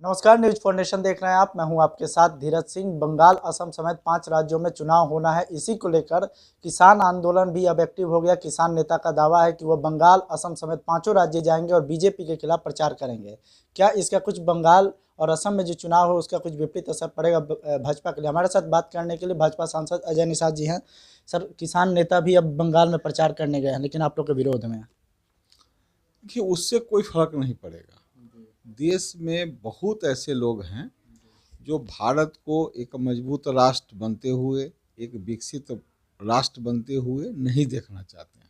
नमस्कार, news foundation देख रहे हैं आप। मैं हूं आपके साथ धीरज सिंह। बंगाल, असम समेत 5 राज्यों में चुनाव होना है। इसी को लेकर किसान आंदोलन भी अब एक्टिव हो गया। किसान नेता का दावा है कि वह बंगाल, असम समेत 5 राज्य जाएंगे और बीजेपी के खिलाफ प्रचार करेंगे। क्या इसका कुछ बंगाल और असम में जो चुनाव हो उसका कुछ विपरीत असर पड़ेगा भाजपा के लिए? हमारे साथ बात करने के लिए भाजपा सांसद अजय निषाद जी हैं। सर, किसान नेता भी अब बंगाल में प्रचार करने गए हैं, लेकिन आप लोग के विरोध में। देखिए, उससे कोई फर्क नहीं पड़ेगा। देश में बहुत ऐसे लोग हैं जो भारत को एक मजबूत राष्ट्र बनते हुए, एक विकसित राष्ट्र बनते हुए नहीं देखना चाहते हैं।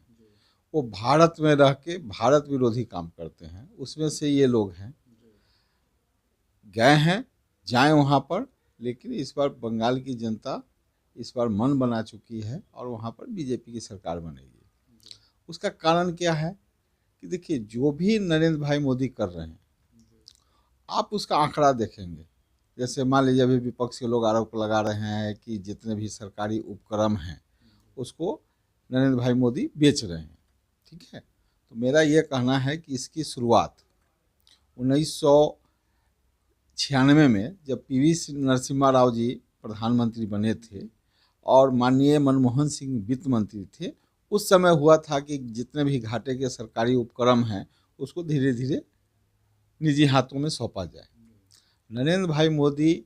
वो भारत में रह के भारत विरोधी काम करते हैं। उसमें से ये लोग हैं, गए हैं, जाएं वहाँ पर। लेकिन इस बार बंगाल की जनता इस बार मन बना चुकी है और वहाँ पर बीजेपी की सरकार बनेगी। उसका कारण क्या है कि देखिए, जो भी नरेंद्र भाई मोदी कर रहे हैं, आप उसका आंकड़ा देखेंगे। जैसे मान लीजिए, अभी विपक्ष के लोग आरोप लगा रहे हैं कि जितने भी सरकारी उपक्रम हैं उसको नरेंद्र भाई मोदी बेच रहे हैं। ठीक है, तो मेरा ये कहना है कि इसकी शुरुआत 1996 में जब पीवी नरसिम्हा राव जी प्रधानमंत्री बने थे और माननीय मनमोहन सिंह वित्त मंत्री थे, उस समय हुआ था कि जितने भी घाटे के सरकारी उपक्रम हैं उसको धीरे धीरे निजी हाथों में सौंपा जाए। नरेंद्र भाई मोदी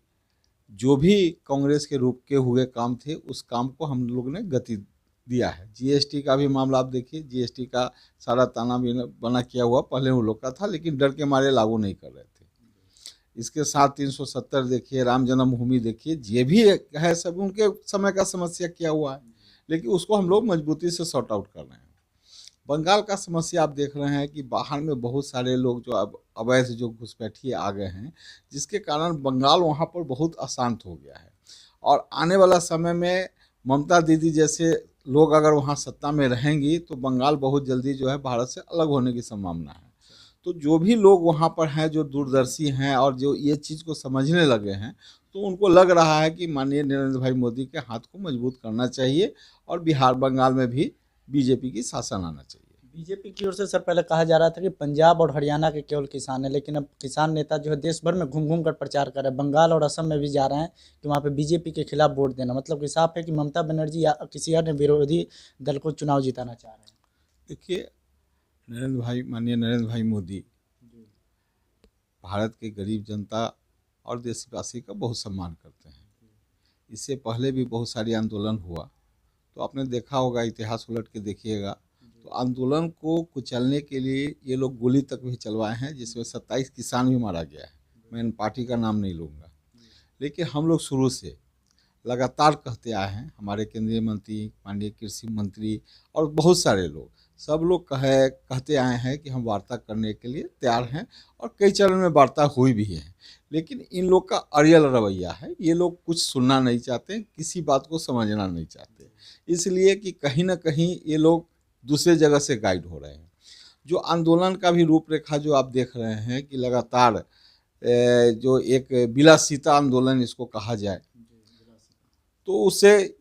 जो भी कांग्रेस के रूप के हुए काम थे, उस काम को हम लोग ने गति दिया है। जीएसटी का भी मामला आप देखिए, जीएसटी का सारा ताना बना किया हुआ पहले उन लोग का था, लेकिन डर के मारे लागू नहीं कर रहे थे। इसके साथ 370 देखिए, राम जन्मभूमि देखिए, ये भी है, सब उनके समय का समस्या किया हुआ है, लेकिन उसको हम लोग मजबूती से सॉर्ट आउट कर रहे हैं। बंगाल का समस्या आप देख रहे हैं कि बाहर में बहुत सारे लोग जो अब अवैध जो घुसपैठिए आ गए हैं, जिसके कारण बंगाल वहाँ पर बहुत अशांत हो गया है। और आने वाला समय में ममता दीदी जैसे लोग अगर वहाँ सत्ता में रहेंगी तो बंगाल बहुत जल्दी जो है भारत से अलग होने की संभावना है। तो जो भी लोग वहाँ पर हैं, जो दूरदर्शी हैं और जो ये चीज़ को समझने लगे हैं, तो उनको लग रहा है कि माननीय नरेंद्र भाई मोदी के हाथ को मजबूत करना चाहिए और बिहार बंगाल में भी बीजेपी की शासन आना चाहिए। बीजेपी की ओर से सर पहले कहा जा रहा था कि पंजाब और हरियाणा के केवल किसान हैं, लेकिन अब किसान नेता जो है देश भर में घूम घूम कर प्रचार कर रहे हैं। बंगाल और असम में भी जा रहे हैं कि वहाँ पे बीजेपी के खिलाफ वोट देना। मतलब कि साफ है कि ममता बनर्जी या किसी अन्य विरोधी दल को चुनाव जिताना चाह रहे हैं। देखिए, माननीय नरेंद्र भाई मोदी भारत के गरीब जनता और देशवासी का बहुत सम्मान करते हैं। इससे पहले भी बहुत सारी आंदोलन हुआ, तो आपने देखा होगा, इतिहास उलट के देखिएगा, तो आंदोलन को कुचलने के लिए ये लोग गोली तक भी चलवाए हैं, जिसमें 27 किसान भी मारा गया है। मैं इन पार्टी का नाम नहीं लूँगा, लेकिन हम लोग शुरू से लगातार कहते आए हैं। हमारे केंद्रीय मंत्री, माननीय कृषि मंत्री और बहुत सारे लोग, सब लोग कहते आए हैं कि हम वार्ता करने के लिए तैयार हैं, और कई चरण में वार्ता हुई भी है। लेकिन इन लोग का अड़ियल रवैया है, ये लोग कुछ सुनना नहीं चाहते, किसी बात को समझना नहीं चाहते, इसलिए कि कहीं ना कहीं ये लोग दूसरे जगह से गाइड हो रहे हैं। जो आंदोलन का भी रूपरेखा जो आप देख रहे हैं कि लगातार जो एक विलासिता आंदोलन इसको कहा जाए, तो उससे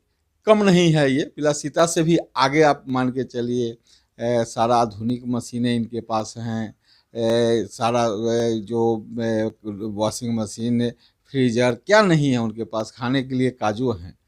कम नहीं है। ये विलासिता से भी आगे आप मान के चलिए। सारा आधुनिक मशीनें इनके पास हैं, सारा जो वॉशिंग मशीन, फ्रीजर, क्या नहीं है उनके पास, खाने के लिए काजू हैं।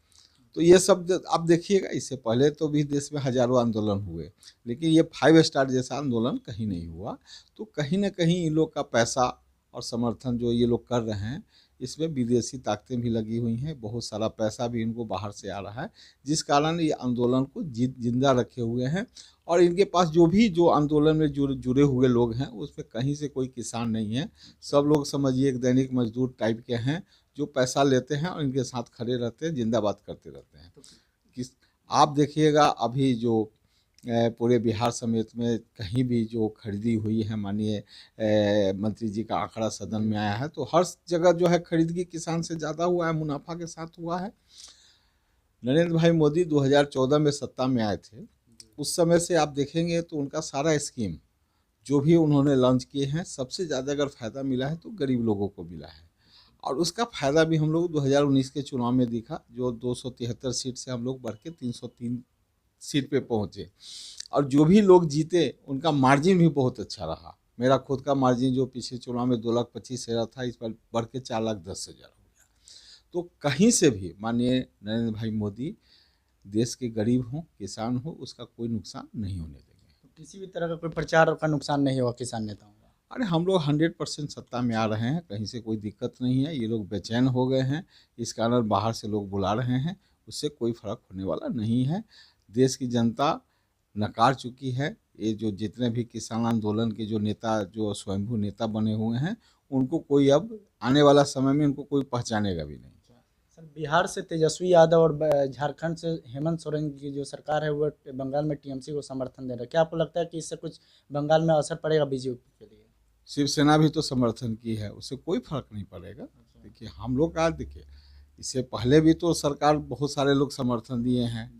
तो ये सब आप देखिएगा, इससे पहले तो भी देश में हजारों आंदोलन हुए, लेकिन ये 5 स्टार जैसा आंदोलन कहीं नहीं हुआ। तो कहीं ना कहीं इन लोग का पैसा और समर्थन जो ये लोग कर रहे हैं, इसमें विदेशी ताकतें भी लगी हुई हैं, बहुत सारा पैसा भी इनको बाहर से आ रहा है, जिस कारण ये आंदोलन को जिंदा रखे हुए हैं। और इनके पास जो आंदोलन में जुड़े हुए लोग हैं, उसमें कहीं से कोई किसान नहीं है। सब लोग समझिए एक दैनिक मजदूर टाइप के हैं, जो पैसा लेते हैं और इनके साथ खड़े रहते हैं, जिंदाबाद करते रहते हैं। किस आप देखिएगा, अभी जो पूरे बिहार समेत में कहीं भी जो खरीदी हुई है, माननीय मंत्री जी का आंकड़ा सदन में आया है, तो हर जगह जो है खरीदगी किसान से ज़्यादा हुआ है, मुनाफा के साथ हुआ है। नरेंद्र भाई मोदी 2014 में सत्ता में आए थे, उस समय से आप देखेंगे तो उनका सारा स्कीम जो भी उन्होंने लॉन्च किए हैं, सबसे ज़्यादा अगर फ़ायदा मिला है तो गरीब लोगों को मिला है। और उसका फ़ायदा भी हम लोग 2019 के चुनाव में दिखा, जो 273 सीट से हम लोग बढ़ के 303 सीट पे पहुँचे, और जो भी लोग जीते उनका मार्जिन भी बहुत अच्छा रहा। मेरा खुद का मार्जिन जो पिछले चुनाव में 2,25,000 था, इस पर बढ़ के 4,10,000 हो गया। तो कहीं से भी माननीय नरेंद्र भाई मोदी देश के गरीब हों, किसान हो, उसका कोई नुकसान नहीं होने देंगे। तो किसी भी तरह का कोई प्रचार का नुकसान नहीं होगा किसान नेताओं का? अरे हम लोग 100% सत्ता में आ रहे हैं, कहीं से कोई दिक्कत नहीं है। ये लोग बेचैन हो गए हैं, इस कारण बाहर से लोग बुला रहे हैं, उससे कोई फर्क होने वाला नहीं है। देश की जनता नकार चुकी है। ये जो जितने भी किसान आंदोलन के जो नेता, जो स्वयंभू नेता बने हुए हैं, उनको कोई अब आने वाला समय में उनको कोई पहचानेगा भी नहीं। सर, बिहार से तेजस्वी यादव और झारखंड से हेमंत सोरेन की जो सरकार है वो बंगाल में टीएमसी को समर्थन दे रहा है। क्या आपको लगता है कि इससे कुछ बंगाल में असर पड़ेगा बीजेपी के लिए? शिवसेना भी तो समर्थन की है, उससे कोई फर्क नहीं पड़ेगा। देखिए हम लोग का, देखिए इससे पहले भी तो सरकार बहुत सारे लोग समर्थन दिए हैं,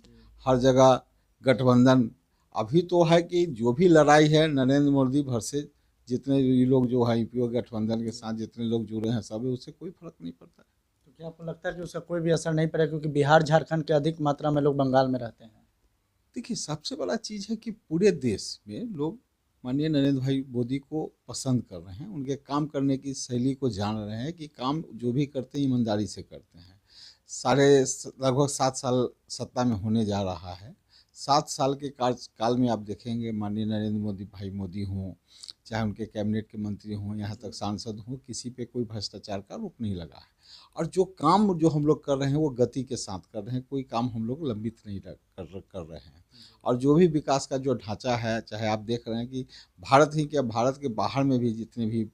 हर जगह गठबंधन। अभी तो है कि जो भी लड़ाई है नरेंद्र मोदी भर से जितने भी लोग जो है यूपीओ गठबंधन के साथ जितने लोग जुड़े हैं सब, उससे कोई फर्क नहीं पड़ता है। तो क्या आपको लगता है कि उसका कोई भी असर नहीं पड़ेगा, क्योंकि बिहार झारखंड के अधिक मात्रा में लोग बंगाल में रहते हैं? देखिए सबसे बड़ा चीज़ है कि पूरे देश में लोग माननीय नरेंद्र भाई मोदी को पसंद कर रहे हैं, उनके काम करने की शैली को जान रहे हैं कि काम जो भी करते हैं ईमानदारी से करते हैं। लगभग 7 साल सत्ता में होने जा रहा है। 7 साल के कार्यकाल में आप देखेंगे माननीय नरेंद्र मोदी भाई मोदी हों, चाहे उनके कैबिनेट के मंत्री हों, यहाँ तक सांसद हों, किसी पे कोई भ्रष्टाचार का रोक नहीं लगा है। और जो काम जो हम लोग कर रहे हैं वो गति के साथ कर रहे हैं, कोई काम हम लोग लंबित नहीं कर रहे हैं। और जो भी विकास का जो ढांचा है, चाहे आप देख रहे हैं कि भारत ही क्या, भारत के बाहर में भी जितने भी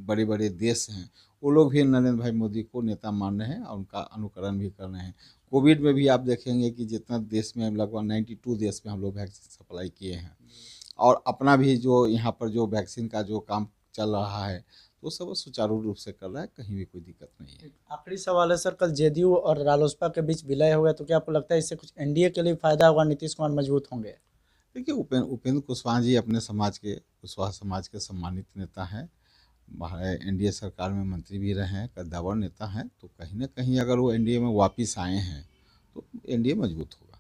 बड़े बड़े देश हैं वो लोग भी नरेंद्र भाई मोदी को नेता मान रहे हैं और उनका अनुकरण भी कर रहे हैं। कोविड में भी आप देखेंगे कि जितना देश में लगभग 92 देश में हम लोग वैक्सीन सप्लाई किए हैं, और अपना भी जो यहाँ पर जो वैक्सीन का जो काम चल रहा है वो सब सुचारू रूप से कर रहा है, कहीं भी कोई दिक्कत नहीं है। आखिरी सवाल है सर, कल जेडीयू और रालोसपा के बीच विलय हो गया, तो क्या आपको लगता है इससे कुछ एनडीए के लिए फायदा होगा, नीतीश कुमार मजबूत होंगे? देखिए उपेंद्र कुशवाहा जी अपने समाज के, कुशवाहा समाज के सम्मानित नेता हैं, एनडीए सरकार में मंत्री भी रहे हैं, कद्दावर नेता हैं। तो कहीं ना कहीं अगर वो एनडीए में वापस आए हैं तो एनडीए मजबूत होगा।